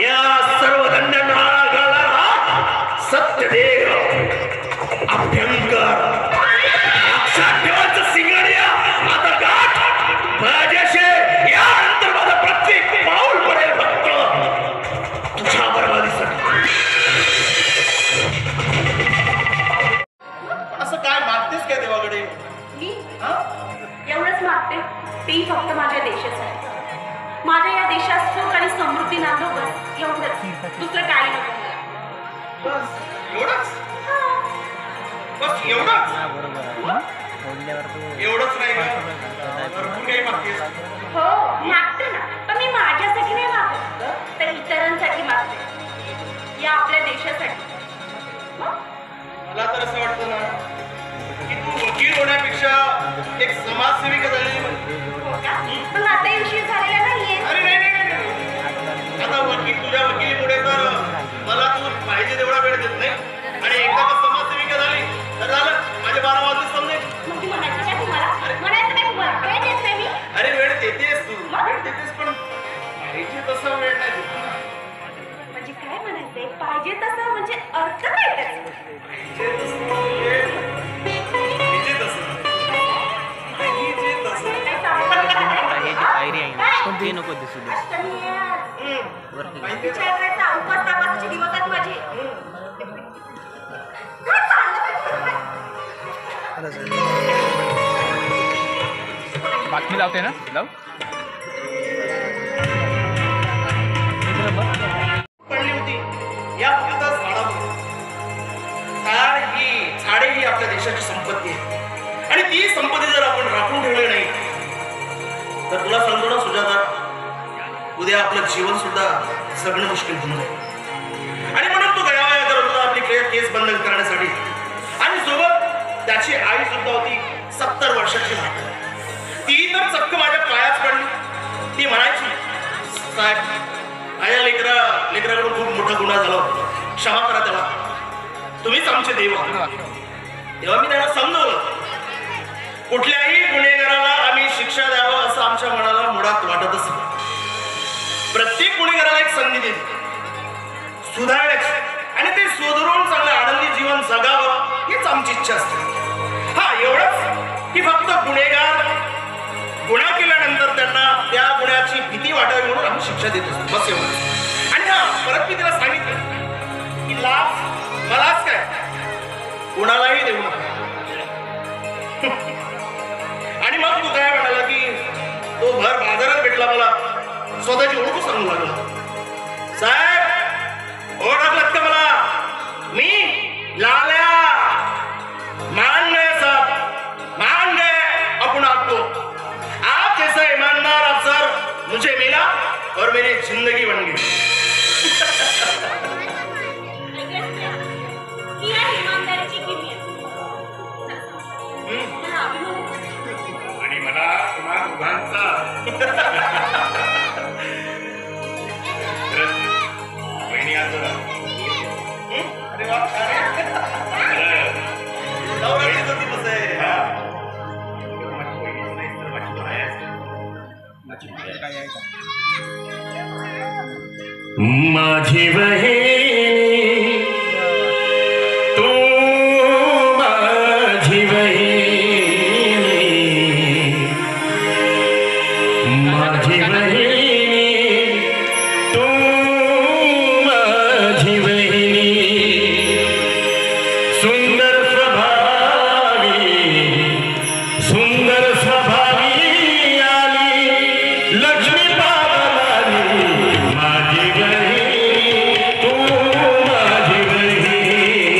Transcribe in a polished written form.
या सर्व धन्यांना सत्यदेव अभ्यंकर लक्षात ठेवायचं सिंगडिया आता गाठ माझ्याशी यानंतर माझा प्रत्येक पाऊल पडेल फक्त तुझ्या बरबादीसाठी. असं काय मागतेस काय देवाकडे? मी एवढंच मागते तेही फक्त माझ्या देशासाठी. माझ्या या देशात सुख आणि समृद्धी नांदो बस एवढंच, दुसरं काही नको मला. बस एवढंच? बस एवढंच? एवढंच नाही का? भरपूर काही मागतेस? हो मागते ना, पण मी माझ्यासाठी नाही मागत तर इतरांसाठी मागते, या आपल्या देशासाठी. मला तर असं वाटतं ना की तू वकील होण्यापेक्षा एक समाजसेविका झालेली. पण आता विषय झालेला नाहीये. अरे नाही नाही नाही, आता वकील तुझ्या वकिलीमुळे तर मला तू पाहिजे तेवढा वेळ देत नाही आणि एकदा का समाजसेविका झाली तर झालं, माझे 12 वाजले समजेल. मग ती म्हणायचं काय तुम्हाला? म्हणायचं काय तुम्हाला? वेळ देत नाही मी. अरे वेळ देतेस तू, वेळ देतेस पण पाहिजे तसा वेळ नाही देत. म्हणजे काय म्हणायचंय? पाहिजे तसं म्हणजे अर्थ काय त्याचा? ते नको दिसू दे. दिवस आहेत माझे. बातमी लावते ना, लाव. पडली होती या फक्त झाडावर. झाडे ही आपल्या देशाची संपत्ती आहे आणि ती संपत्ती जर आपण राखून ठेवली नाही तर तुला सांगतो ना सुजाता, उद्या आपलं जीवन सुद्धा जगणं मुश्किल होऊन जाईल. आणि म्हणून तू गयावया करत होता आपली केस बंद करण्यासाठी आणि सोबत त्याची आई सुद्धा होती 70 वर्षाची म्हातारी. ती तर चक्क माझ्या पायाच पडली. ती म्हणायची, साहेब माझ्या लेकराकडून खूप मोठा गुन्हा झाला, क्षमा करा त्याला, तुम्हीच आमचे देव. तेव्हा मी त्यांना समजवलं, कुठल्याही गुन्हेगाराला आम्ही शिक्षा द्यावं असं आमच्या मनाला मुळात वाटतच नाही. प्रत्येक गुन्हेगाराला एक संधी देते सुधारण्याची आणि ते सुधारून चांगलं आनंदी जीवन जगावं हीच आमची इच्छा असते. हा एवढंच की फक्त गुन्हेगार गुन्हा केल्यानंतर त्यांना त्या गुन्ह्याची भीती वाटावी म्हणून आम्ही शिक्षा देत असतो, बस एवढंच. आणि हा परत मी तिला सांगितलं की लाच मलाच काय कुणालाही देऊ नका. आणि मग तू काय म्हणाला की तो भर बाजारात भेटला, मला स्वतःची ओळख सांगू लागला. साहेब ओळखलात का मला? मी लाल्या. मान गए साहब, मान गए अपन आपको. आप जैसा ईमानदार अफसर मुझे मिला और मेरी जिंदगी बन गई. आणि मला तुम्हा दोघांचा बहिणी अरे वा, दिवस आहे. माझी बहीण